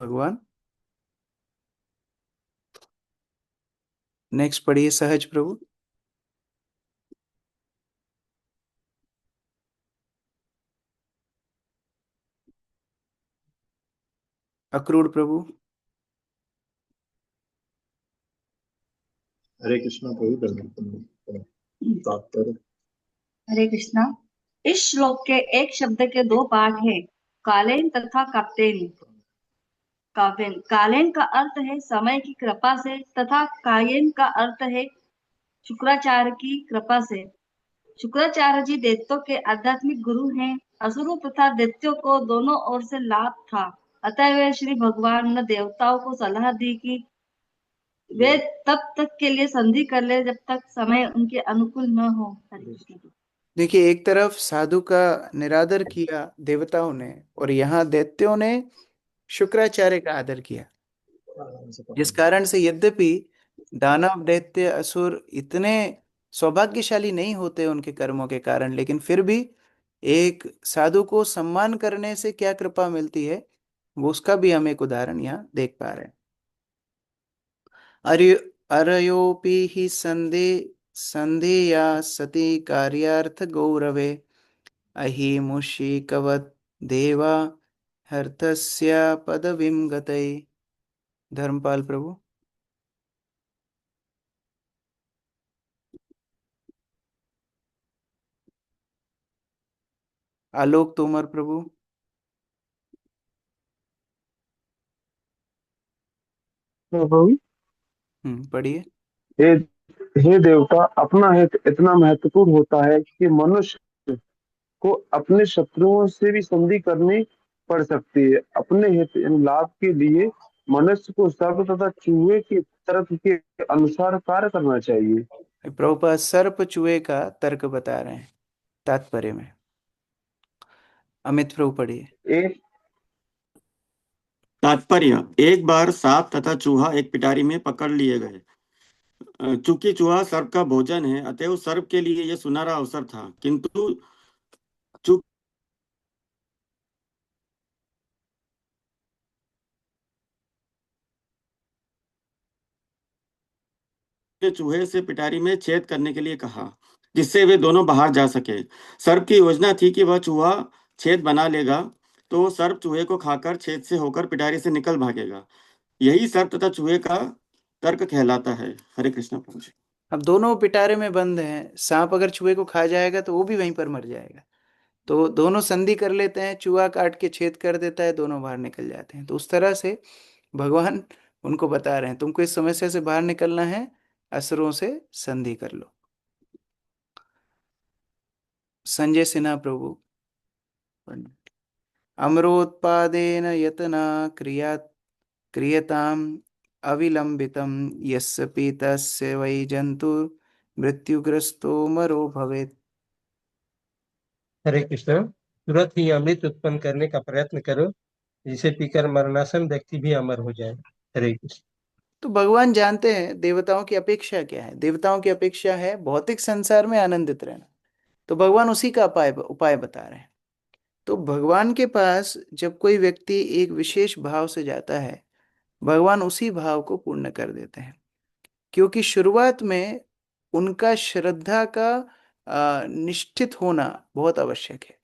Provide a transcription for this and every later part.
भगवान। नेक्स्ट पढ़िए सहज प्रभु। अक्रूर प्रभु। हरे कृष्णा प्रभु धन्यवाद। तात्पर्य। हरे कृष्णा। इस श्लोक के एक शब्द के दो पाठ हैं, कालेन तथा काप्तेन। कालेन का अर्थ है समय की कृपा से तथा कायेन का अर्थ है शुक्राचार्य की कृपा से। शुक्राचार्य जी दैत्यों के आध्यात्मिक गुरु हैं। असुरों तथा दैत्यों को दोनों ओर से लाभ था, अतः वे श्री भगवान ने देवताओं को सलाह दी कि वे तब तक के लिए संधि कर ले जब तक समय उनके अनुकूल न हो। हरे कृष्ण। देखिए, एक तरफ साधु का निरादर किया देवताओं ने, और यहाँ दैत्यों ने शुक्राचार्य का आदर किया, जिस कारण से यद्यपि दानव दैत्य असुर इतने सौभाग्यशाली नहीं होते उनके कर्मों के कारण, लेकिन फिर भी एक साधु को सम्मान करने से क्या कृपा मिलती है, वो उसका भी हम एक उदाहरण यहाँ देख पा रहे हैं। अर्य अरयोपि हि संधेया सति कार्यार्थ गौरवे अहिमुषिकवत् देवा हर्थस्य पदवीं गतये। धर्मपाल प्रभु। आलोक तोमर प्रभु। प्रभु। पढ़िए। हे हे देवता, अपना हित इतना महत्वपूर्ण होता है कि मनुष्य को अपने शत्रुओं से भी संधि करनी पड़ सकती है। अपने हित लाभ के लिए मनुष्य को सर्प तथा चूहे की तरफ के अनुसार कार्य करना चाहिए। प्रभुपाद सर्प चूहे का तर्क बता रहे हैं तात्पर्य में। अमित प्रभु पढ़िए। एक तात्पर्य। एक बार सांप तथा चूहा एक पिटारी में पकड़ लिए गए। चूंकि चूहा सर्प का भोजन है, अतएव सर्प के लिए यह सुनहरा अवसर था, किंतु चूंकि चूहे से पिटारी में छेद करने के लिए कहा, जिससे वे दोनों बाहर जा सके। सर्प की योजना थी कि वह चूहा छेद बना लेगा तो सर्प चूहे को खाकर छेद से होकर पिटारी से निकल भागेगा। यही सर्प तथा चूहे का तर्क कहलाता है। हरे कृष्ण प्रभु जी। अब दोनों पिटारे में बंद हैं, सांप अगर चूहे को खा जाएगा तो वो भी वहीं पर मर जाएगा। तो दोनों संधि कर लेते हैं, चूहा काट के छेद कर देता है, दोनों बाहर निकल जाते हैं। तो उस तरह से भगवान उनको बता रहे हैं, तुमको इस समस्या से बाहर निकलना है, असुरों से संधि कर लो। संजय सिन्हा प्रभु। अमरोत्पादेन यतना क्रियताम अविलंबितम यस्य पीतस्य वै जंतु मृत्युग्रस्तो मरो भवेत्। हरे कृष्ण। तुरंत ही अमृत उत्पन्न करने का प्रयत्न करो, जिसे पीकर मरणासन व्यक्ति भी अमर हो जाए। हरे कृष्ण। तो भगवान जानते हैं देवताओं की अपेक्षा क्या है। देवताओं की अपेक्षा है भौतिक संसार में आनंदित रहना, तो भगवान उसी का उपाय उपाय बता रहे हैं। तो भगवान के पास जब कोई व्यक्ति एक विशेष भाव से जाता है, भगवान उसी भाव को पूर्ण कर देते हैं, क्योंकि शुरुआत में उनका श्रद्धा का निष्ठित होना बहुत आवश्यक है।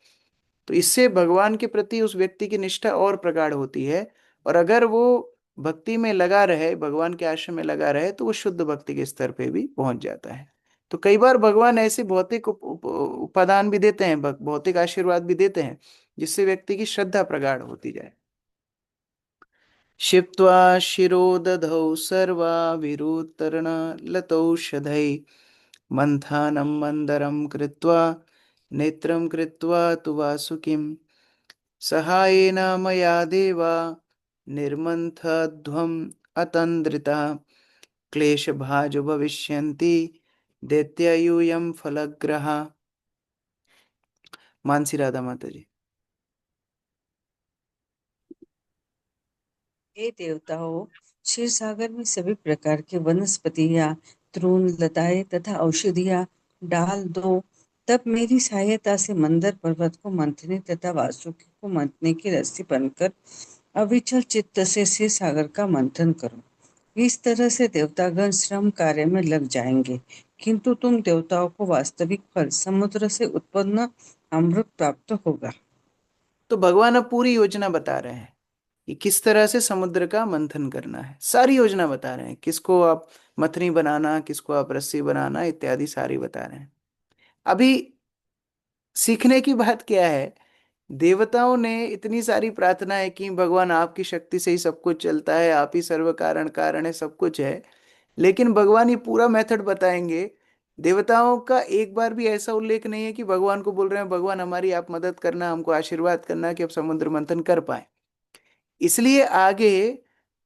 तो इससे भगवान के प्रति उस व्यक्ति की निष्ठा और प्रगाढ़ होती है, और अगर वो भक्ति में लगा रहे, भगवान के आश्रम में लगा रहे, तो वो शुद्ध भक्ति के स्तर पे भी पहुंच जाता है। तो कई बार भगवान ऐसे भौतिक उपादान भी देते हैं, भौतिक आशीर्वाद भी देते हैं, जिससे व्यक्ति की श्रद्धा प्रगाढ़ होती जाए। क्षिप्त्वा शिरो दधौ सर्वा विरुत्तरण लतौषधै मन्थानं मन्दरं कृत्वा नेत्रं कृत्वा तु वासुकिं सहायेन मया देवा निर्मन्थध्वम् अतन्द्रिता क्लेशभाजो भविष्यन्ति दैत्यायूयं फलग्रहा। मानसी राधा माता जी। हे देवताओं, क्षीर सागर में सभी प्रकार के वनस्पतियां, तृण, लताएं तथा औषधियां डाल दो। तब मेरी सहायता से मंदर पर्वत को मंथने तथा वासुकी को मंथने की रस्सी बनकर अविचल चित्त से क्षीर सागर का मंथन करो। इस तरह से देवतागण श्रम कार्य में लग जाएंगे, किंतु तुम देवताओं को वास्तविक फल समुद्र से उत्पन्न अमृत प्राप्त होगा। तो भगवान अब पूरी योजना बता रहे हैं कि किस तरह से समुद्र का मंथन करना है। सारी योजना बता रहे हैं, किसको आप मथनी बनाना, किसको आप रस्सी बनाना इत्यादि सारी बता रहे हैं। अभी सीखने की बात क्या है, देवताओं ने इतनी सारी प्रार्थनाएं की, भगवान आपकी शक्ति से ही सब कुछ चलता है, आप ही सर्व कारण कारण है, सब कुछ है, लेकिन भगवान ये पूरा मेथड बताएंगे। देवताओं का एक बार भी ऐसा उल्लेख नहीं है कि भगवान को बोल रहे हैं भगवान हमारी आप मदद करना, हमको आशीर्वाद करना कि अब समुद्र मंथन कर पाए। इसलिए आगे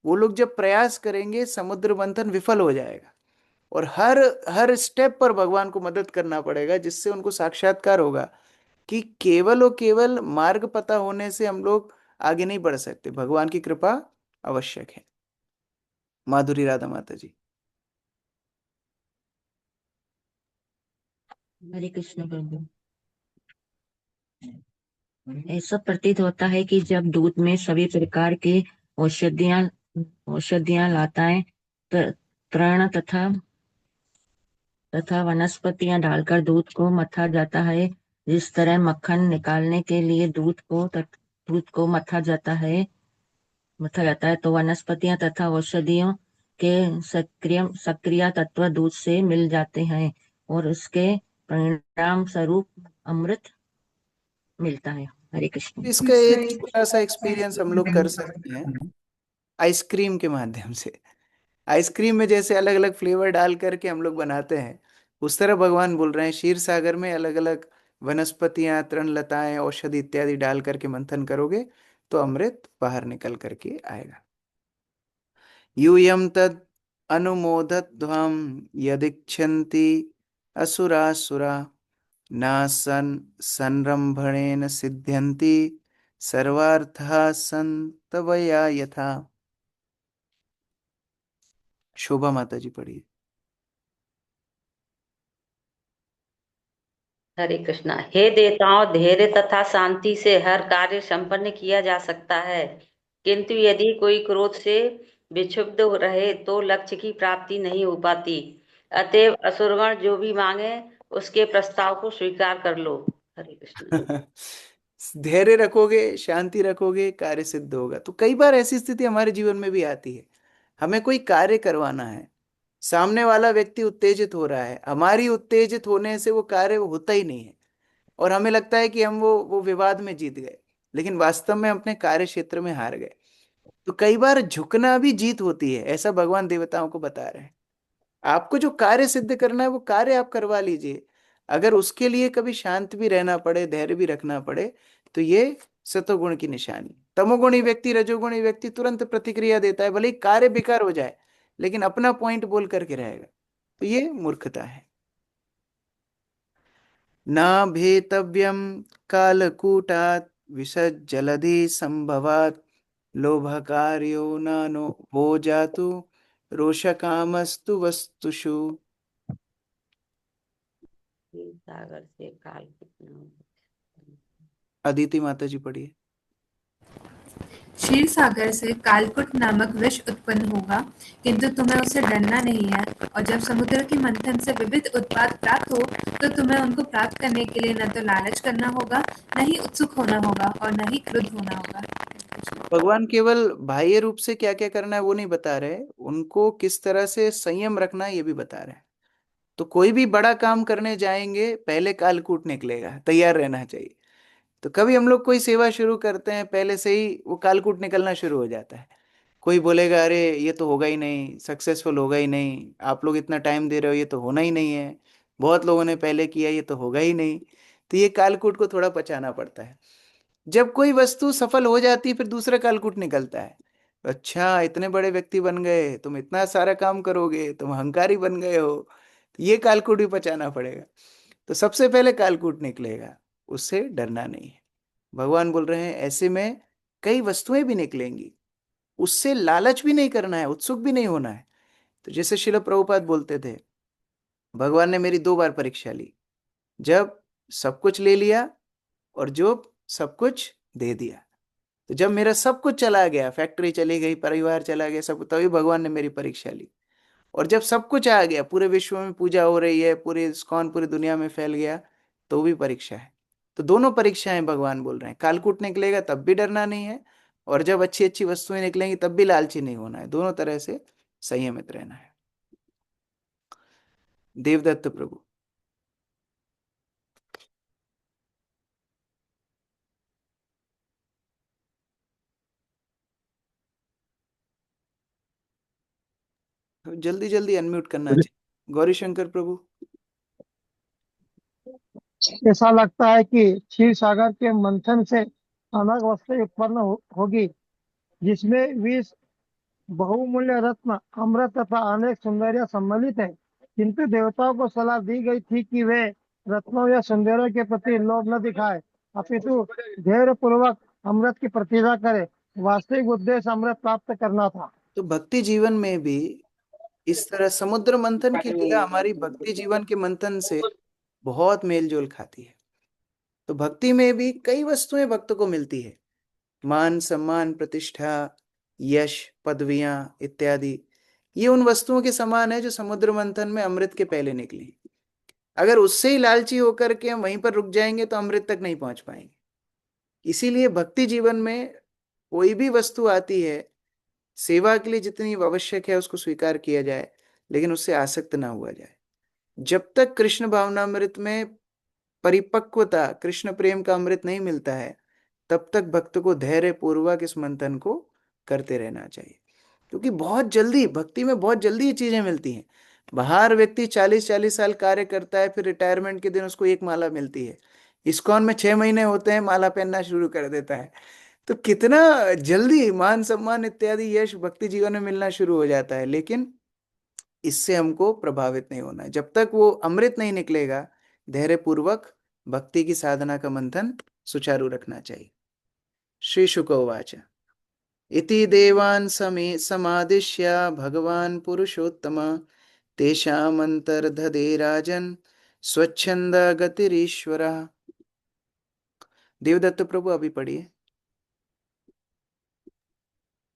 वो लोग जब प्रयास करेंगे समुद्र मंथन विफल हो जाएगा, और हर हर स्टेप पर भगवान को मदद करना पड़ेगा, जिससे उनको साक्षात्कार होगा कि केवल और केवल मार्ग पता होने से हम लोग आगे नहीं बढ़ सकते, भगवान की कृपा आवश्यक है। माधुरी राधा माता जी। हरे कृष्ण प्रभु। ऐसा प्रतीत होता है कि जब दूध में सभी प्रकार की औषधियां औषधियां लताएं तृण तथा वनस्पतियां डालकर दूध को मथा जाता है। जिस तरह मक्खन निकालने के लिए दूध को मथा जाता है, तो वनस्पतियां तथा औषधियों के सक्रिय तत्व दूध से मिल जाते हैं और उसके परिणाम स्वरूप अमृत मिलता है। हरे कृष्ण। इसका एक छोटा सा एक्सपीरियंस हम लोग कर सकते हैं आइसक्रीम के माध्यम से। आइसक्रीम में जैसे अलग अलग फ्लेवर डाल करके हम लोग बनाते हैं, उस तरह भगवान बोल रहे हैं क्षीर सागर में अलग अलग वनस्पतियां, तृण लताएं, औषधि इत्यादि डाल करके मंथन करोगे तो अमृत बाहर निकल करके आएगा। यूयम तद अनुमोदध्वम यदिच्छन्ति असुरासुरा नासन संरंभणेन सिद्ध्यन्ति सर्वार्थाः संतवया यथा। शोभा माता जी पढ़िए। हरे कृष्णा। हे देवताओं, धैर्य तथा शांति से हर कार्य संपन्न किया जा सकता है, किंतु यदि कोई क्रोध से विक्षुब्ध रहे तो लक्ष्य की प्राप्ति नहीं हो पाती। अतएव असुरगण जो भी मांगे उसके प्रस्ताव को स्वीकार कर लो। हरे कृष्ण। धैर्य रखोगे, शांति रखोगे, कार्य सिद्ध होगा। तो कई बार ऐसी स्थिति हमारे जीवन में भी आती है, हमें कोई कार्य करवाना है, सामने वाला व्यक्ति उत्तेजित हो रहा है, हमारी उत्तेजित होने से वो कार्य होता ही नहीं है, और हमें लगता है कि हम वो विवाद में जीत गए, लेकिन वास्तव में हम अपने कार्य क्षेत्र में हार गए। तो कई बार झुकना भी जीत होती है, ऐसा भगवान देवताओं को बता रहे हैं। आपको जो कार्य सिद्ध करना है वो कार्य आप करवा लीजिए, अगर उसके लिए कभी शांत भी रहना पड़े, धैर्य भी रखना पड़े, तो ये सतोगुण की निशानी। तमोगुणी व्यक्ति, रजोगुणी व्यक्ति तुरंत प्रतिक्रिया देता है, भले ही कार्य बेकार हो जाए लेकिन अपना पॉइंट बोल करके रहेगा, तो ये मूर्खता है। न भेतव्यम कालकूटात् विसज्जलधि संभवात् लोभकार्यो नानो वो जातु रोषकामस्तु वस्तुषु। सागर से काल अदिति माता जी पढ़िए। क्षीर सागर से कालकूट नामक विष उत्पन्न होगा, किंतु तुम्हें उससे डरना नहीं है, और जब समुद्र के मंथन से विविध उत्पाद प्राप्त हो तो तुम्हें उनको प्राप्त करने के लिए न तो लालच करना होगा, न ही उत्सुक होना होगा, और न ही क्रुद्ध होना होगा। भगवान केवल बाह्य रूप से क्या क्या करना है वो नहीं बता रहे, उनको किस तरह से संयम रखना है ये भी बता रहे हैं। तो कोई भी बड़ा काम करने जाएंगे पहले कालकूट निकलेगा, तैयार रहना चाहिए। तो कभी हम लोग कोई सेवा शुरू करते हैं, पहले से ही वो कालकूट निकलना शुरू हो जाता है। कोई बोलेगा अरे ये तो होगा ही नहीं, सक्सेसफुल होगा ही नहीं, आप लोग इतना टाइम दे रहे हो, ये तो होना ही नहीं है, बहुत लोगों ने पहले किया, ये तो होगा ही नहीं। तो ये कालकूट को थोड़ा पचाना पड़ता है। जब कोई वस्तु सफल हो जाती है फिर दूसरा कालकूट निकलता है, अच्छा इतने बड़े व्यक्ति बन गए, तुम इतना सारा काम करोगे, तुम अहंकारी बन गए हो, तो ये कालकूट भी पचाना पड़ेगा। तो सबसे पहले कालकूट निकलेगा, उससे डरना नहीं है। भगवान बोल रहे हैं ऐसे में कई वस्तुएं भी निकलेंगी, उससे लालच भी नहीं करना है, उत्सुक भी नहीं होना है। तो जैसे शिल प्रभुपाद बोलते थे, भगवान ने मेरी 2 बार परीक्षा ली, जब सब कुछ ले लिया और जो सब कुछ दे दिया। तो जब मेरा सब कुछ चला गया, फैक्ट्री चली गई, परिवार चला गया, सब, तभी भगवान ने मेरी परीक्षा ली। और जब सब कुछ आ गया, पूरे विश्व में पूजा हो रही है, पूरे इस्कॉन पूरी दुनिया में फैल गया, तो भी परीक्षा है। तो दोनों परीक्षाएं भगवान बोल रहे हैं। कालकूट निकलेगा तब भी डरना नहीं है, और जब अच्छी अच्छी वस्तुएं निकलेंगी तब भी लालची नहीं होना है। दोनों तरह से संयमित रहना है। देवदत्त प्रभु। जल्दी जल्दी अनम्यूट करना चाहिए। गौरी शंकर प्रभु। ऐसा लगता है कि क्षीर सागर के मंथन से अनग वस्तु उत्पन्न होगी, जिसमें विष, बहुमूल्य रत्न, अमृत तथा अनेक सौंदर्य सम्मिलित है। किंतु देवताओं को सलाह दी गई थी कि वे रत्नों या सौंदर्य के प्रति लोभ न दिखाए, अपितु धैर्य पूर्वक अमृत की प्रतीक्षा करे। वास्तविक उद्देश्य अमृत प्राप्त करना था। तो भक्ति जीवन में भी इस तरह समुद्र मंथन की लीला हमारी भक्ति जीवन के मंथन से बहुत मेल जोल खाती है। तो भक्ति में भी कई वस्तुएं भक्त को मिलती है, मान सम्मान, प्रतिष्ठा, यश, पदवियां इत्यादि। ये उन वस्तुओं के समान है जो समुद्र मंथन में अमृत के पहले निकली। अगर उससे ही लालची होकर के हम वहीं पर रुक जाएंगे तो अमृत तक नहीं पहुंच पाएंगे। इसीलिए भक्ति जीवन में कोई भी वस्तु आती है, सेवा के लिए जितनी आवश्यक है उसको स्वीकार किया जाए, लेकिन उससे आसक्त ना हुआ जाए। जब तक कृष्ण भावनामृत में परिपक्वता, कृष्ण प्रेम का अमृत नहीं मिलता है, तब तक भक्त को धैर्य पूर्वक इस मंथन को करते रहना चाहिए। क्योंकि बहुत जल्दी भक्ति में बहुत जल्दी ये चीजें मिलती हैं। बाहर व्यक्ति 40-40 साल कार्य करता है, फिर रिटायरमेंट के दिन उसको एक माला मिलती है। इस्कॉन में 6 महीने होते हैं, माला पहनना शुरू कर देता है। तो कितना जल्दी मान सम्मान इत्यादि यश भक्ति जीवन में मिलना शुरू हो जाता है। लेकिन इससे हमको प्रभावित नहीं होना है। जब तक वो अमृत नहीं निकलेगा, धैर्य पूर्वक भक्ति की साधना का मंथन सुचारू रखना चाहिए। श्री शुक उवाच इति देवान् समादिश्य भगवान् पुरुषोत्तम तेषामन्तर्दधे राजन् स्वच्छंद गतिरीश्वरः। देवदत्त प्रभु अभी पढ़िए।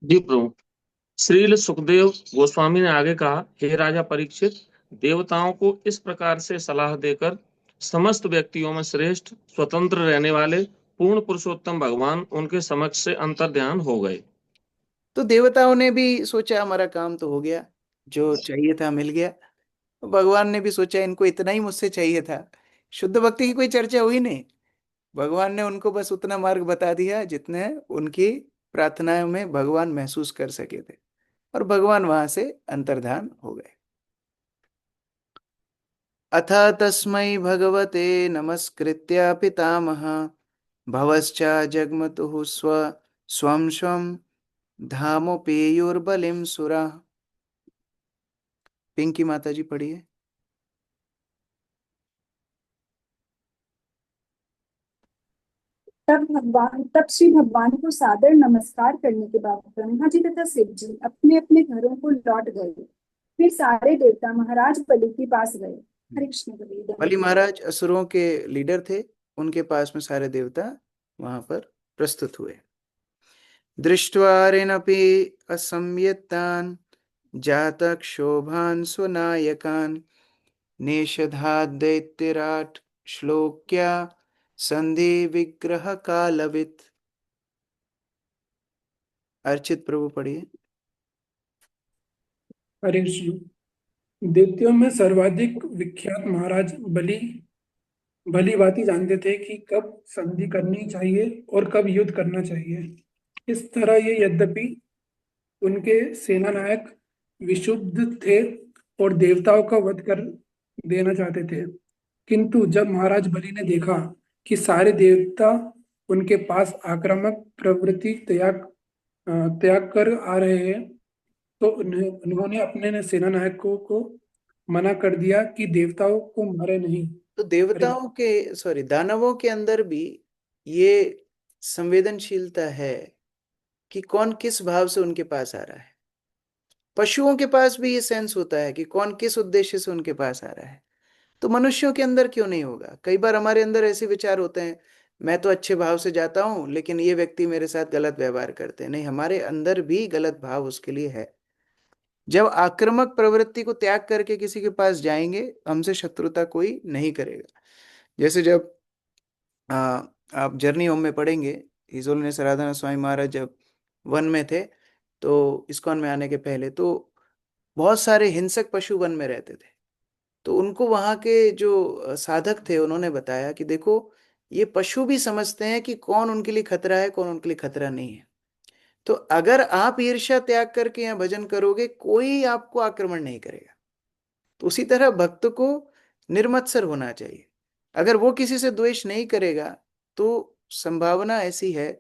जी प्रभु। श्रील सुखदेव गोस्वामी ने आगे कहा, हे राजा परीक्षित, देवताओं को इस प्रकार से सलाह देकर समस्त व्यक्तियों में श्रेष्ठ, स्वतंत्र रहने वाले पूर्ण पुरुषोत्तम भगवान उनके समक्ष से अंतर्ध्यान हो गए। तो देवताओं ने भी सोचा हमारा काम तो हो गया, जो चाहिए था मिल गया। भगवान ने भी सोचा इनको इतना ही मुझसे चाहिए था। शुद्ध भक्ति की कोई चर्चा हुई नहीं। भगवान ने उनको बस उतना मार्ग बता दिया जितने उनकी प्रार्थनाओं में भगवान महसूस कर सके थे, और भगवान वहां से अंतर्धान हो गए। अथ तस्मै भगवते नमस्कृत्य पितामह भवश्च जग्मतुः स्वं स्वं धामोपेयुर्बलिं सुरा। पिंकी माता जी पढ़िए। तब श्री भगवान को सादर नमस्कार करने के बाद ब्रह्मा जी तथा शिव जी अपने अपने घरों को लौट गए। फिर सारे देवता महाराज बलि के पास गए। हरे कृष्ण। बलि महाराज असुरों के लीडर थे, उनके पास में सारे देवता वहां पर प्रस्तुत हुए। दृष्ट्वा रेनपि असंयतान् जातक्षोभान् स्वनायकान् नेषधाद् दैत्यराट् श्लोक्या संधि विग्रह कालवित्। अर्चित प्रभु पढ़िए। हरे कृष्ण। दैत्यों में सर्वाधिक विख्यात महाराज भली भांति जानते थे कि कब संधि करनी चाहिए और कब युद्ध करना चाहिए। इस तरह ये यद्यपि उनके सेना नायक विशुद्ध थे और देवताओं का वध कर देना चाहते थे, किंतु जब महाराज बलि ने देखा कि सारे देवता उनके पास आक्रामक प्रवृत्ति त्याग कर आ रहे हैं, तो उन्होंने अपने सेना नायकों को मना कर दिया कि देवताओं को मारे नहीं। तो देवताओं के दानवों के अंदर भी ये संवेदनशीलता है कि कौन किस भाव से उनके पास आ रहा है। पशुओं के पास भी ये सेंस होता है कि कौन किस उद्देश्य से उनके पास आ रहा है। तो मनुष्यों के अंदर क्यों नहीं होगा? कई बार हमारे अंदर ऐसे विचार होते हैं, मैं तो अच्छे भाव से जाता हूं लेकिन ये व्यक्ति मेरे साथ गलत व्यवहार करते हैं। नहीं, हमारे अंदर भी गलत भाव उसके लिए है। जब आक्रामक प्रवृत्ति को त्याग करके किसी के पास जाएंगे, हमसे शत्रुता कोई नहीं करेगा। जैसे जब आ, आप जर्नी होम में पढ़ेंगे, हिज होलीनेस राधानाथ स्वामी महाराज जब वन में थे, तो इस्कॉन में आने के पहले तो बहुत सारे हिंसक पशु वन में रहते थे। तो उनको वहां के जो साधक थे उन्होंने बताया कि देखो, ये पशु भी समझते हैं कि कौन उनके लिए खतरा है, कौन उनके लिए खतरा नहीं है। तो अगर आप ईर्ष्या त्याग करके यहाँ भजन करोगे, कोई आपको आक्रमण नहीं करेगा। तो उसी तरह भक्त को निर्मत्सर होना चाहिए। अगर वो किसी से द्वेष नहीं करेगा तो संभावना ऐसी है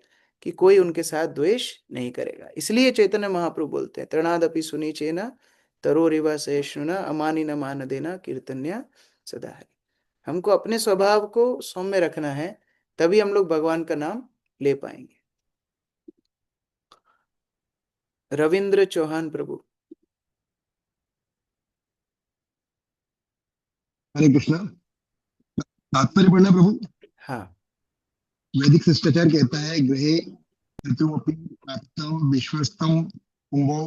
कि कोई उनके साथ द्वेष नहीं करेगा। इसलिए चैतन्य महाप्रभु बोलते हैं, तृणादपि सुनीचेन तरोरिवा सहिष्णुना अमानी न मान देना कीर्तन्या सदा है। हमको अपने स्वभाव को सौम्य रखना है, तभी हम लोग भगवान का नाम ले पाएंगे। रविंद्र चौहान प्रभु। हरे कृष्णा। तात्पर्य पढ़ना प्रभु। हाँ। वैदिक शिष्टाचार कहता है, गृहे ऋतुमपि प्राप्तम विश्वस्तम पुंगो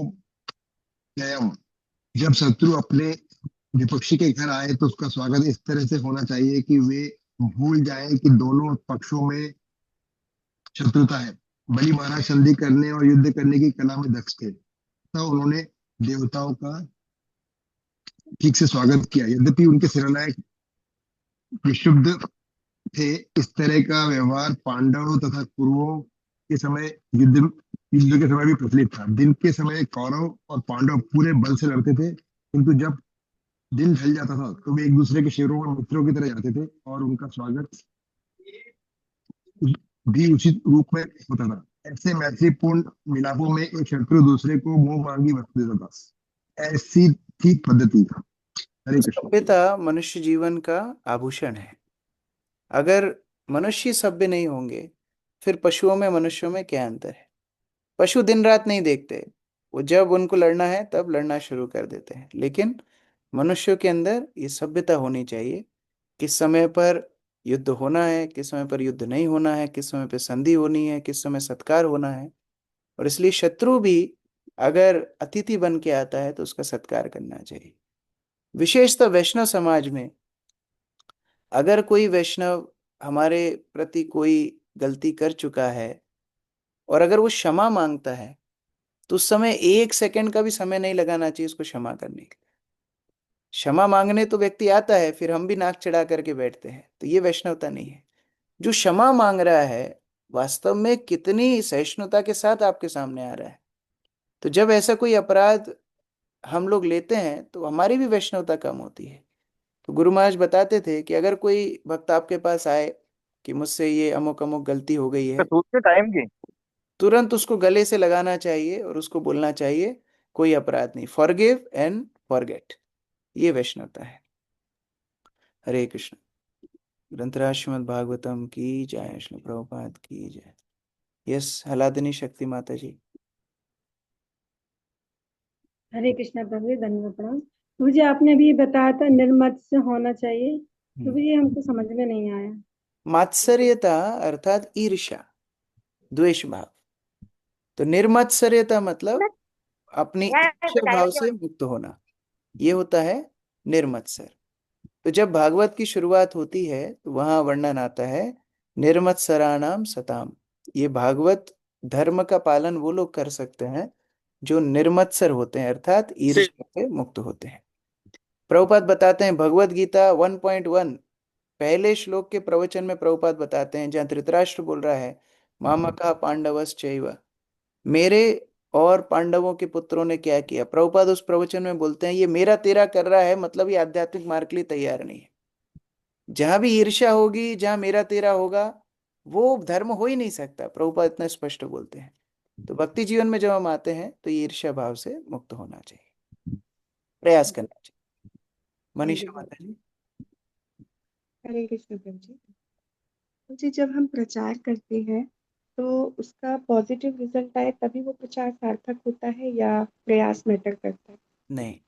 व्ययम। जब शत्रु अपने विपक्षी के घर आए तो उसका स्वागत इस तरह से होना चाहिए कि वे भूल जाएं कि दोनों पक्षों में शत्रुता है। बलि महाराज संधि करने और युद्ध करने की कला में दक्ष थे, तो उन्होंने देवताओं का ठीक से स्वागत किया। यद्यपि उनके सेनानायक विशुद्ध थे, इस तरह का व्यवहार पांडवों तथा कुरुओं के समय युद्ध के समय भी प्रचलित था। दिन के समय कौरव और पांडव पूरे बल से लड़ते थे, किंतु जब दिन ढल जाता था तो वे एक दूसरे के शिविरों में मित्रों की तरह जाते थे और उनका स्वागत भी उचित रूप में होता था। ऐसे मैत्रीपूर्ण मिलापों में एक शत्रु दूसरे को मुंह मांगी वस्तु देता था। ऐसी थी पद्धति। हरे कृष्ण। सभ्यता मनुष्य जीवन का आभूषण है। अगर मनुष्य सभ्य नहीं होंगे, फिर पशुओं में मनुष्यों में क्या अंतर है? पशु दिन रात नहीं देखते, वो जब उनको लड़ना है तब लड़ना शुरू कर देते हैं। लेकिन मनुष्यों के अंदर ये सभ्यता होनी चाहिए, किस समय पर युद्ध होना है, किस समय पर युद्ध नहीं होना है, किस समय पर संधि होनी है, किस समय सत्कार होना है। और इसलिए शत्रु भी अगर अतिथि बन के आता है तो उसका सत्कार करना चाहिए। विशेषतः वैष्णव समाज में अगर कोई वैष्णव हमारे प्रति कोई गलती कर चुका है और अगर वो क्षमा मांगता है, तो उस समय 1 सेकंड का भी समय नहीं लगाना चाहिए उसको क्षमा करने के लिए। क्षमा मांगने तो व्यक्ति आता है, फिर हम भी नाक चढ़ा करके बैठते हैं, तो ये वैष्णवता नहीं है। जो क्षमा मांग रहा है वास्तव में कितनी सहिष्णुता के साथ आपके सामने आ रहा है। तो जब ऐसा कोई अपराध हम लोग लेते हैं तो हमारी भी वैष्णवता कम होती है। तो गुरु महाराज बताते थे कि अगर कोई भक्त आपके पास आए कि मुझसे ये अमुक अमुक गलती हो गई है, टाइम की तुरंत उसको गले से लगाना चाहिए और उसको बोलना चाहिए कोई अपराध नहीं, फॉरगिव एंड फॉरगेट। ये वैष्णवता है। हरे कृष्ण। ग्रंथराज श्रीमद् भागवतम की जय, श्री प्रभुपाद की जय। यस, हलादिनी शक्ति माता जी। हरे कृष्णा प्रभु, धन्यवाद प्रणाम। मुझे आपने भी बताया था निर्मत्स्य होना चाहिए, तो ये हमको समझ में नहीं आया। मात्सर्यता अर्थात ईर्ष्या, द्वेष भाव। तो निर्मत्सर्यता मतलब अपनी ईर्ष्या भाव से मुक्त होना, ये होता है निर्मत्सर। तो जब भागवत की शुरुआत होती है तो वहां वर्णन आता है निर्मत्सराणाम सताम। ये भागवत धर्म का पालन वो लोग कर सकते हैं जो निर्मत्सर होते हैं, अर्थात ईर्ष्या से मुक्त होते हैं। प्रभुपाद बताते हैं भगवत गीता 1.1 पहले श्लोक के प्रवचन में प्रभुपाद बताते हैं, जहाँ धृतराष्ट्र बोल रहा है मामका पांडवश्चैव, मेरे और पांडवों के पुत्रों ने क्या किया। प्रभुपाद उस प्रवचन में बोलते हैं ये मेरा तेरा कर रहा है, मतलब ये आध्यात्मिक मार्ग के लिए तैयार नहीं है। जहां भी ईर्ष्या होगी, जहां मेरा तेरा होगा, वो धर्म हो ही नहीं सकता। प्रभुपाद इतना स्पष्ट बोलते हैं। तो भक्ति जीवन में जब हम आते हैं तो ये ईर्ष्या भाव से मुक्त होना चाहिए, प्रयास करना चाहिए। मनीषा माता जी। हरे कृष्ण प्रभु जी। जी, जब हम प्रचार करते हैं तो उसका पॉजिटिव रिजल्ट आए तभी वो प्रचार सार्थक होता है या प्रयास मैटर करता है? नहीं,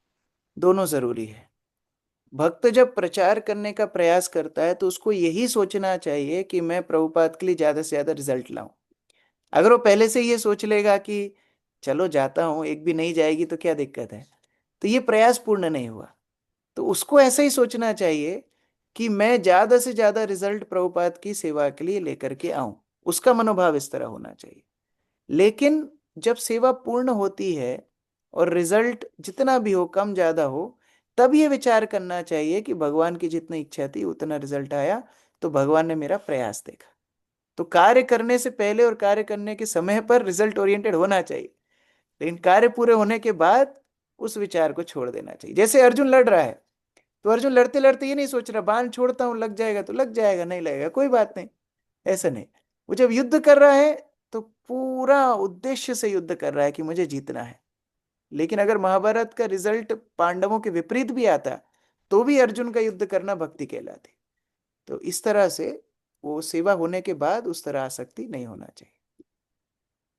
दोनों जरूरी है। भक्त जब प्रचार करने का प्रयास करता है तो उसको यही सोचना चाहिए कि मैं प्रभुपाद के लिए ज्यादा से ज्यादा रिजल्ट लाऊं। अगर वो पहले से ये सोच लेगा कि चलो जाता हूं, एक भी नहीं जाएगी तो क्या दिक्कत है, तो ये प्रयास पूर्ण नहीं हुआ। तो उसको ऐसा ही सोचना चाहिए कि मैं ज्यादा से ज्यादा रिजल्ट प्रभुपाद की सेवा के लिए लेकर के आऊं। उसका मनोभाव इस तरह होना चाहिए। लेकिन जब सेवा पूर्ण होती है और रिजल्ट जितना भी हो, कम ज्यादा हो, तब ये विचार करना चाहिए कि भगवान की जितनी इच्छा थी उतना रिजल्ट आया, तो भगवान ने मेरा प्रयास देखा। तो कार्य करने से पहले और कार्य करने के समय पर रिजल्ट ओरिएंटेड होना चाहिए, लेकिन कार्य पूरे होने के बाद उस विचार को छोड़ देना चाहिए। जैसे अर्जुन लड़ रहा है, तो अर्जुन लड़ते लड़ते ये नहीं सोच रहा बाण छोड़ता हूं लग जाएगा तो लग जाएगा, नहीं लगेगा कोई बात नहीं, ऐसा नहीं। वो जब युद्ध कर रहा है तो पूरा उद्देश्य से युद्ध कर रहा है कि मुझे जीतना है। लेकिन अगर महाभारत का रिजल्ट पांडवों के विपरीत भी आता तो भी अर्जुन का युद्ध करना भक्ति कहलाती। तो इस तरह से वो सेवा होने के बाद उस तरह आसक्ति नहीं होना चाहिए।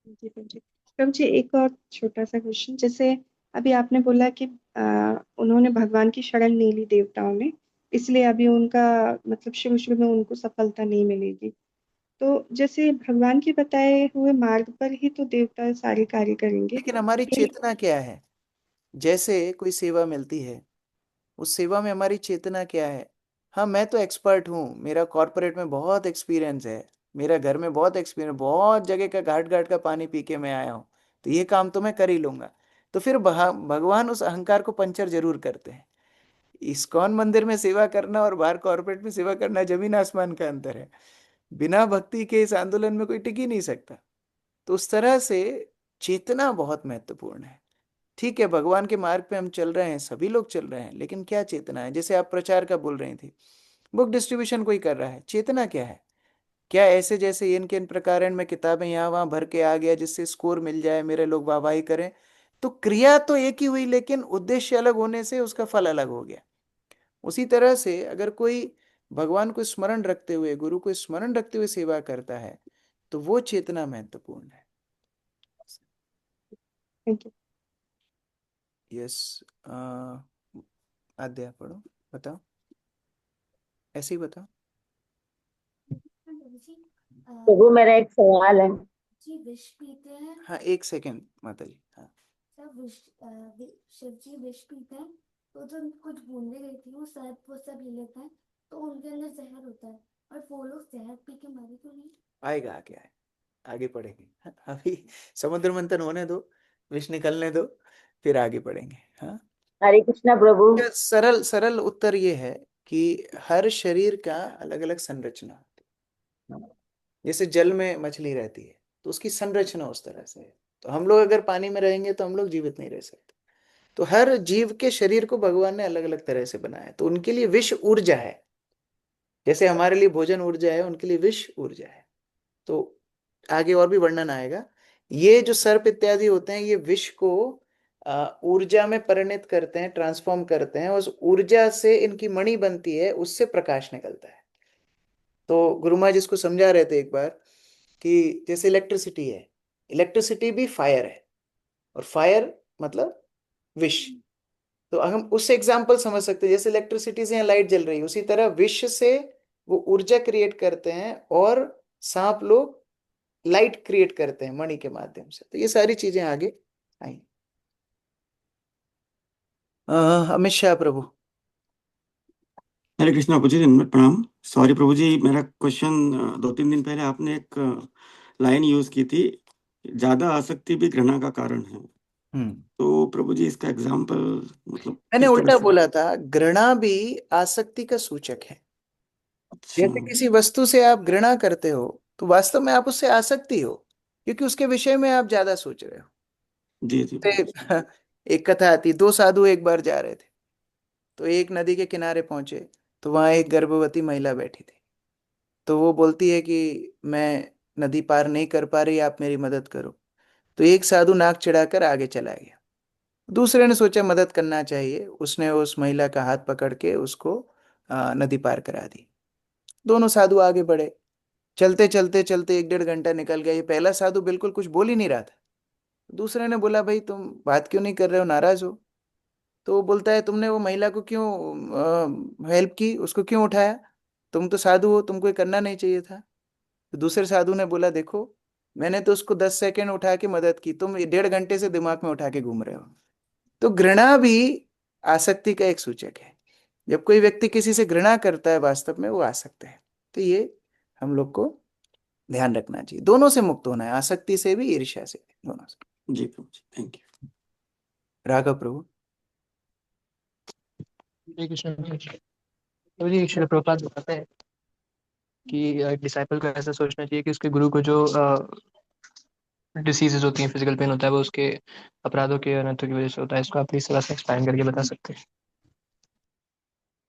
जी प्रभु जी। प्रभु जी, एक और छोटा सा क्वेश्चन, जैसे अभी आपने बोला कि उन्होंने भगवान की शरण नहीं ली देवताओं ने, इसलिए अभी उनका मतलब शुरू शुरू में उनको सफलता नहीं मिलेगी। तो जैसे भगवान के बताए हुए मार्ग पर ही तो देवता सारे कार्य करेंगे। लेकिन हमारी चेतना क्या है? जैसे कोई सेवा मिलती है, उस सेवा में हमारी चेतना क्या है? हाँ, मैं तो एक्सपर्ट हूँ, मेरा कॉर्पोरेट में बहुत एक्सपीरियंस है, मेरा घर में बहुत एक्सपीरियंस, बहुत जगह का घाट घाट का पानी पी के मैं आया हूँ, तो ये काम तो मैं कर ही लूंगा। तो फिर भगवान उस अहंकार को पंचर जरूर करते हैं। इस्कॉन मंदिर में सेवा करना और बाहर कॉर्पोरेट में सेवा करना जमीन आसमान का अंतर है। बिना भक्ति के इस आंदोलन में कोई टिक ही नहीं सकता। तो उस तरह से चेतना बहुत महत्वपूर्ण है। ठीक है, भगवान के मार्ग पे हम चल रहे हैं, सभी लोग चल रहे हैं, लेकिन क्या चेतना है? जैसे आप प्रचार का बोल रही थी, बुक डिस्ट्रीब्यूशन कोई कर रहा है, चेतना क्या है? क्या ऐसे जैसे इन के इन प्रकार में किताबें यहाँ वहां भर के आ गया जिससे स्कोर मिल जाए, मेरे लोग वाहवाही करें? तो क्रिया तो एक ही हुई, लेकिन उद्देश्य अलग होने से उसका फल अलग हो गया। उसी तरह से अगर कोई भगवान को स्मरण रखते हुए, गुरु को स्मरण रखते हुए सेवा करता है, तो वो चेतना महत्वपूर्ण है। Thank you. यस। अध्याय पढ़ो, बताओ, ऐसे ही बताओ। प्रभु मेरा एक सवाल है। जी विष पीते हैं। हाँ, एक सेकेंड माता जी। हाँ, सब शिव जी विष पीते हैं, तो जो कुछ बूंदे रहती है वो शायद वो सब ले लेता है, तो उनके अंदर जहर होता है, और वो लोग जहर पी के मारे तो नहीं? आएगा आगे, आगे पढ़ेंगे। हाँ, अभी समुद्र मंथन होने दो, विष निकलने दो, फिर आगे पढ़ेंगे। हाँ, हरे कृष्णा प्रभु। सरल सरल उत्तर ये है कि हर शरीर का अलग अलग संरचना होती है। जैसे जल में मछली रहती है तो उसकी संरचना उस तरह से है। तो हम लोग अगर पानी में रहेंगे तो हम लोग जीवित नहीं रह सकते। तो हर जीव के शरीर को भगवान ने अलग अलग तरह से बनाया, तो उनके लिए विष ऊर्जा है। जैसे हमारे लिए भोजन ऊर्जा है, उनके लिए विष ऊर्जा है। तो आगे और भी वर्णन आएगा। ये जो सर्प इत्यादि होते हैं, ये विष को ऊर्जा में परिणत करते हैं, ट्रांसफॉर्म करते हैं। उस ऊर्जा से इनकी मणि बनती है, उससे प्रकाश निकलता है। तो गुरु महाराज जिसको समझा रहे थे एक बार कि जैसे इलेक्ट्रिसिटी है, इलेक्ट्रिसिटी भी फायर है, और फायर मतलब विष। तो हम उस एग्जाम्पल समझ सकते हैं, जैसे इलेक्ट्रिसिटी से यहाँ लाइट जल रही है, उसी तरह विष से वो ऊर्जा क्रिएट करते हैं, और सांप लोग लाइट क्रिएट करते हैं मणि के माध्यम से। तो ये सारी चीजें आगे आई। अमित शाह प्रभु। हरे कृष्णा प्रभु जी, दंडवत प्रणाम। सॉरी प्रभु जी, मेरा क्वेश्चन 2-3 दिन पहले आपने एक लाइन यूज की थी, ज्यादा आसक्ति भी घृणा का कारण है। तो प्रभु जी इसका एग्जाम्पल मतलब मैंने किस तरह उल्टा से? बोला था, घृणा भी आसक्ति का सूचक है। जैसे किसी वस्तु से आप घृणा करते हो तो वास्तव में आप उससे आसक्ति हो, क्योंकि उसके विषय में आप ज्यादा सोच रहे हो। जी जी। एक कथा आती, दो साधु एक बार जा रहे थे, तो एक नदी के किनारे पहुंचे, तो वहां एक गर्भवती महिला बैठी थी। तो वो बोलती है कि मैं नदी पार नहीं कर पा रही, आप मेरी मदद करो। तो एक साधु नाक चिढ़ाकर आगे चला गया। दूसरे ने सोचा मदद करना चाहिए, उसने उस महिला का हाथ पकड़ के उसको नदी पार करा दी। दोनों साधु आगे बढ़े। चलते चलते चलते 1-1.5 घंटा निकल गया। ये पहला साधु बिल्कुल कुछ बोल ही नहीं रहा था। दूसरे ने बोला, भाई तुम बात क्यों नहीं कर रहे हो, नाराज हो? तो वो बोलता है तुमने वो महिला को क्यों हेल्प की, उसको क्यों उठाया, तुम तो साधु हो, तुमको ये करना नहीं चाहिए था। तो दूसरे साधु ने बोला देखो, मैंने तो उसको 10 सेकंड उठा के मदद की, तुम 1.5 घंटे से दिमाग में उठा के घूम रहे हो। तो घृणा भी आसक्ति का एक सूचक है। जब कोई व्यक्ति किसी से घृणा करता है वास्तव में वो आसक्त है। तो ये हम लोग को ध्यान रखना चाहिए, दोनों से मुक्त होना है, आसक्ति से भी ईर्ष्या से भी, दोनों से। जी प्रभु जी, थैंक यू। राघव प्रभु। हरे कृष्ण। तो जी श्रील प्रभुपाद बताते हैं कि डिसाइपल को ऐसा सोचना चाहिए कि उसके गुरु को जो डिसीजेज होती हैं, फिजिकल पेन होता है, वो उसके अपराधों के अनर्थों की वजह से होता है। इसको आप प्लीज थोड़ा सा एक्सप्लेन करके बता सकते हैं?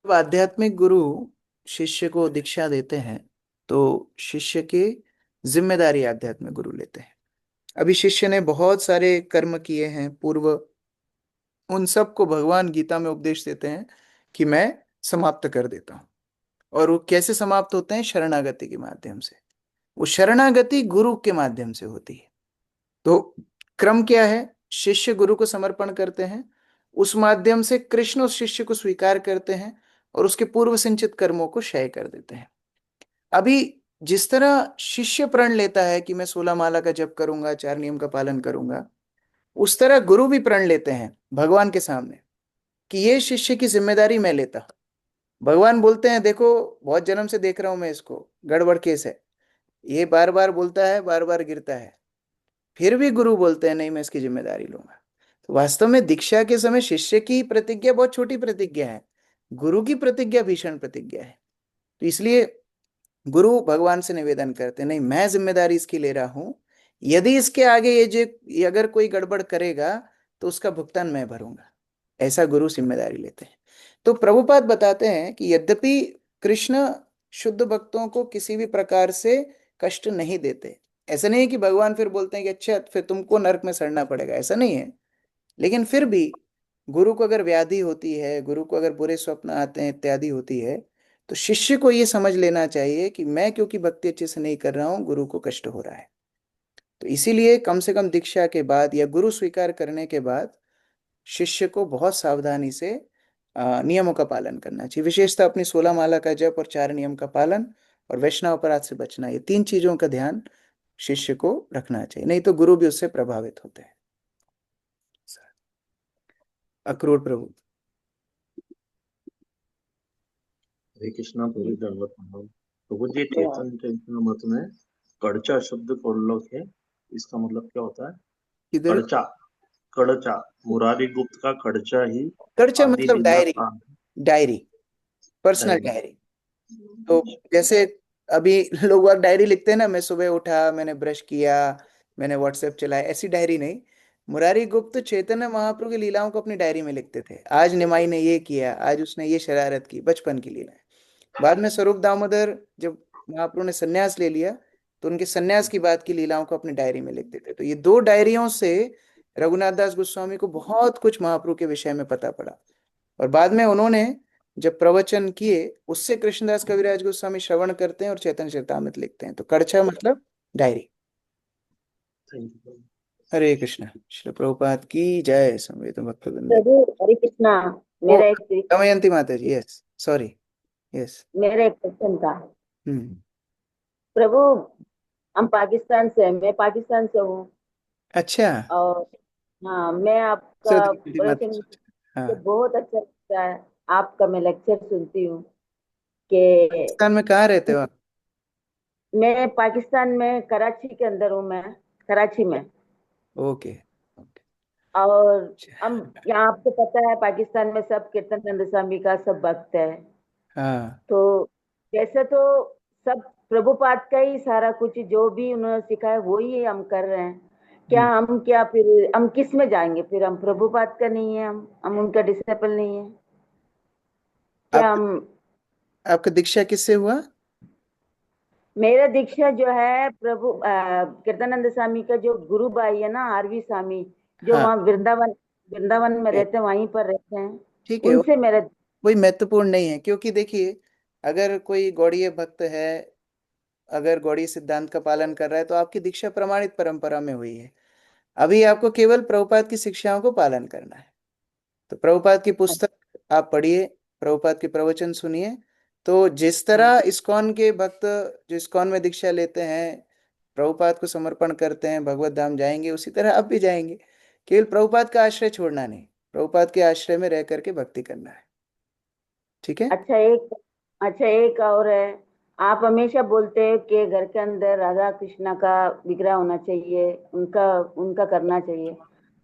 जब आध्यात्मिक गुरु शिष्य को दीक्षा देते हैं तो शिष्य की जिम्मेदारी आध्यात्मिक गुरु लेते हैं। अभी शिष्य ने बहुत सारे कर्म किए हैं पूर्व, उन सब को भगवान गीता में उपदेश देते हैं कि मैं समाप्त कर देता हूं। और वो कैसे समाप्त होते हैं? शरणागति के माध्यम से। वो शरणागति गुरु के माध्यम से होती है। तो क्रम क्या है? शिष्य गुरु को समर्पण करते हैं, उस माध्यम से कृष्ण उस शिष्य को स्वीकार करते हैं और उसके पूर्व संचित कर्मों को क्षय कर देते हैं। अभी जिस तरह शिष्य प्रण लेता है कि मैं 16 माला का जप करूंगा, 4 नियम का पालन करूंगा, उस तरह गुरु भी प्रण लेते हैं भगवान के सामने कि ये शिष्य की जिम्मेदारी मैं लेता हूं। भगवान बोलते हैं देखो बहुत जन्म से देख रहा हूं मैं इसको, गड़बड़ केस है, ये बार बार बोलता है, बार बार गिरता है, फिर भी गुरु बोलते हैं नहीं मैं इसकी जिम्मेदारी लूंगा। तो वास्तव में दीक्षा के समय शिष्य की प्रतिज्ञा बहुत छोटी प्रतिज्ञा है, गुरु की प्रतिज्ञा भीषण प्रतिज्ञा है। तो इसलिए गुरु भगवान से निवेदन करते हैं नहीं मैं जिम्मेदारी इसकी ले रहा हूं, यदि इसके आगे ये अगर कोई गड़बड़ करेगा तो उसका भुगतान मैं भरूंगा, ऐसा गुरु जिम्मेदारी लेते हैं। तो प्रभुपाद बताते हैं कि यद्यपि कृष्ण शुद्ध भक्तों को किसी भी प्रकार से कष्ट नहीं देते, ऐसा नहीं है कि भगवान फिर बोलते हैं कि अच्छा फिर तुमको नरक में सड़ना पड़ेगा, ऐसा नहीं है। लेकिन फिर भी गुरु को अगर व्याधि होती है, गुरु को अगर बुरे स्वप्न आते हैं इत्यादि होती है, तो शिष्य को यह समझ लेना चाहिए कि मैं क्योंकि भक्ति अच्छे से नहीं कर रहा हूं, गुरु को कष्ट हो रहा है। तो इसीलिए कम से कम दीक्षा के बाद या गुरु स्वीकार करने के बाद शिष्य को बहुत सावधानी से नियमों का पालन करना चाहिए, विशेषतः अपनी 16 माला का जप और 4 नियम का पालन और वैष्णव अपराध से बचना। ये 3 चीजों का ध्यान शिष्य को रखना चाहिए, नहीं तो गुरु भी उससे प्रभावित होते हैं। अक्रूर प्रभु। हरे कृष्णा प्रभु दंडवत प्रणाम। प्रभु जी चेतन चैतन्य मत में कड़चा शब्द प्रयोग है, इसका मतलब क्या होता है? किधर? कड़चा, कड़चा मुरारी गुप्त का कड़चा ही कड़चा आदि मतलब लीला डायरी, का डायरी, पर्सनल डायरी। डायरी। तो जैसे अभी लोग डायरी लिखते हैं ना, मैं सुबह उठा, मैंने ब्रश किया, मैंने व्हाट्सएप चलाया, ऐसी डायरी नहीं। मुरारी गुप्त चैतन्य महाप्रभु की लीलाओं को अपनी डायरी में लिखते थे। आज निमाई ने ये किया, आज उसने ये शरारत की, बचपन की लीलाएं। बाद में स्वरूप दामोदर जब महाप्रभु ने संन्यास ले लिया तो उनके संन्यास की बात की लीलाओं को अपनी डायरी में लिखते थे। तो ये 2 डायरियों से रघुनाथ दास गोस्वामी को बहुत कुछ महाप्रभु के विषय में पता पड़ा। और बाद में उन्होंने जब प्रवचन किए, उससे कृष्णदास कविराज गोस्वामी श्रवण करते हैं और चैतन्य चरितामृत लिखते हैं। तो कड़छा मतलब डायरी। हरे कृष्ण। श्री प्रभुपाद की जय। संवेद भक्त प्रभु हरे कृष्णा। ओ मेरा एक दमयंती माता जी, यस सॉरी, यस। मेरा एक क्वेश्चन था। हम्म। प्रभु हम पाकिस्तान से हैं, मैं पाकिस्तान से हूँ। अच्छा। और हाँ, मैं आपका दमयंती माता प्रवचन जी, हाँ। मुझे बहुत अच्छा लगता है। आपका मैं लेक्चर सुनती हूँ कि पाकिस्तान में कहाँ रहते हो आप? मैं पाकिस्तान में कराची के अंदर हूँ, मैं कराची में। ओके। और हम यहाँ आपको पता है पाकिस्तान में सब कीर्तन स्वामी का सब भक्त है। हाँ। तो वैसे तो सब प्रभुपाद का ही सारा कुछ जो भी उन्होंने सिखाया वो ही हम कर रहे हैं। क्या फिर हम किस में जाएंगे? फिर हम प्रभुपाद का नहीं है, हम उनका डिसिपल नहीं है क्या? आप, हम आपका दीक्षा किससे हुआ? मेरा दीक्षा जो है प्रभु कीर्तनानंद स्वामी का जो गुरु भाई है ना, आरवी स्वामी, जो हाँ वहाँ वृंदावन में रहते हैं, वहीं पर रहते हैं, ठीक है, उनसे मेरा कोई महत्वपूर्ण नहीं है। क्योंकि देखिए अगर कोई गौड़ीय भक्त है, अगर गौड़ीय सिद्धांत का पालन कर रहा है तो आपकी दीक्षा प्रमाणित परंपरा में हुई है। अभी आपको केवल प्रभुपाद की शिक्षाओं को पालन करना है। तो प्रभुपाद की पुस्तक आप पढ़िए, प्रभुपाद के प्रवचन सुनिए। तो जिस तरह इस्कॉन के भक्त जो इस्कॉन में दीक्षा लेते हैं, प्रभुपाद को समर्पण करते हैं, भगवत धाम जाएंगे, उसी तरह आप भी जाएंगे। केवल प्रभुपाद का आश्रय छोड़ना नहीं, प्रभुपाद के आश्रय में रह करके भक्ति करना है। ठीक है। अच्छा एक और है, आप हमेशा बोलते हैं कि घर के अंदर राधा कृष्णा का विग्रह होना चाहिए, उनका करना चाहिए,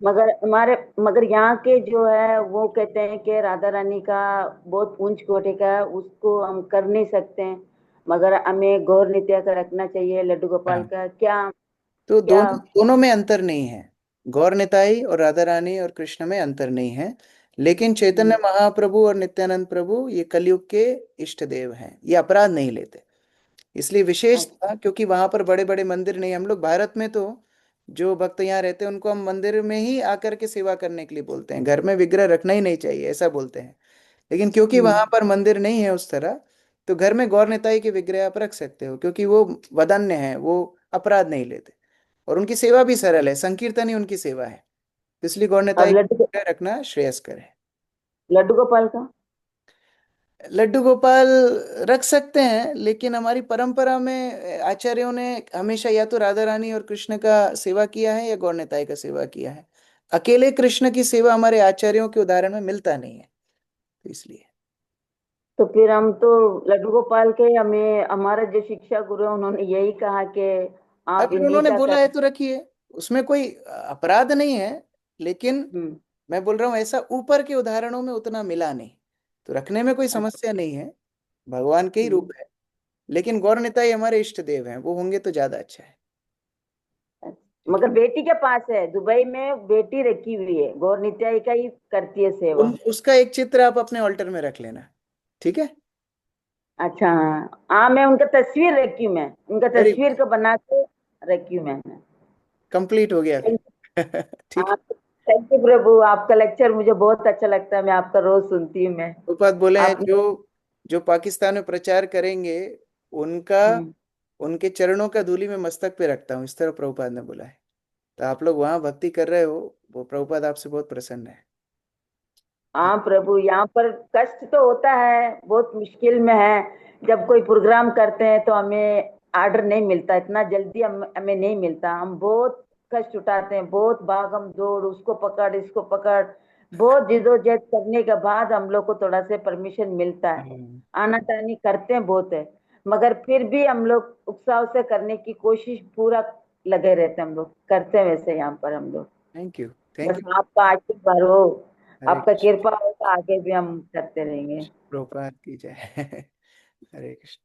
मगर यहाँ के जो है वो कहते हैं कि राधा रानी का बहुत ऊंच कोटि का है, उसको हम कर नहीं सकते हैं, मगर हमें गौर नित्य का रखना चाहिए, लड्डू गोपाल का। तो दोनों में अंतर नहीं है, गौर निताई और राधा रानी और कृष्ण में अंतर नहीं है। लेकिन चैतन्य महाप्रभु और नित्यानंद प्रभु ये कलयुग के इष्ट देव हैं, ये अपराध नहीं लेते, इसलिए विशेष था, क्योंकि वहां पर बड़े बड़े मंदिर नहीं। हम लोग भारत में तो जो भक्त यहाँ रहते हैं उनको हम मंदिर में ही आकर के सेवा करने के लिए बोलते हैं, घर में विग्रह रखना ही नहीं चाहिए ऐसा बोलते हैं। लेकिन क्योंकि वहां पर मंदिर नहीं है उस तरह, तो घर में गौर निताई के विग्रह आप रख सकते हो, क्योंकि वो वदान्य है, वो अपराध नहीं लेते और उनकी सेवा भी सरल है, संकीर्तन ही उनकी सेवा है, इसलिए गौर निताई के विग्रह रखना श्रेयस्कर है। लड्डू गोपाल का लड्डू गोपाल रख सकते हैं, लेकिन हमारी परंपरा में आचार्यों ने हमेशा या तो राधा रानी और कृष्ण का सेवा किया है या गौर निताई का सेवा किया है। अकेले कृष्ण की सेवा हमारे आचार्यों के उदाहरण में मिलता नहीं है, तो इसलिए तो फिर हम तो लड्डू गोपाल के, हमें हमारा जो शिक्षा गुरु है उन्होंने यही कहा कि आप अगर इन्हीं उन्होंने का बोला है तो रखिए, उसमें कोई अपराध नहीं है। लेकिन मैं बोल रहा हूँ ऐसा ऊपर के उदाहरणों में उतना मिला नहीं, तो रखने में कोई समस्या नहीं है, भगवान के ही रूप है। लेकिन गौर निताई हमारे इष्ट देव हैं, वो होंगे तो ज्यादा अच्छा है। मगर बेटी के पास है, दुबई में बेटी रखी हुई है, गौर नित्याई का ही करती है सेवा। उसका एक चित्र आप अपने ऑल्टर में रख लेना, ठीक है। अच्छा हाँ, मैं उनका तस्वीर रखी हूँ, मैं उनका तस्वीर को बना के रखी हूँ मैंने। कंप्लीट हो गया ठीक है। थैंक यू प्रभु, आपका लेक्चर मुझे बहुत अच्छा लगता है, मैं आपका रोज सुनती हूँ। मैं प्रभुपाद बोले हैं जो पाकिस्तान में प्रचार करेंगे उनके चरणों का धूलि में मस्तक पे रखता हूँ, इस तरह प्रभुपाद ने बोला है। तो आप लोग वहां भक्ति कर रहे हो, वो प्रभुपाद आपसे बहुत प्रसन्न है। हाँ प्रभु, यहाँ पर कष्ट तो होता है, बहुत मुश्किल में है। जब कोई प्रोग्राम करते हैं तो हमें आर्डर नहीं मिलता, इतना जल्दी हमें नहीं मिलता, हम बहुत कष्ट उठाते हैं, बहुत भागम दौड़, उसको पकड़ इसको पकड़, बहुत जिदोजहद करने के बाद हम लोग को थोड़ा से परमिशन मिलता है, आनाकानी करते हैं बहुत है, मगर फिर भी हम लोग उत्साह से करने की कोशिश पूरा लगे रहते हैं, हम लोग करते हैं वैसे यहाँ पर हम लोग। थैंक यू बस आपका आशीर्वाद हो, आपका कृपा हो तो आगे भी हम करते रहेंगे। प्रभुपाद की जय हरे कृष्ण।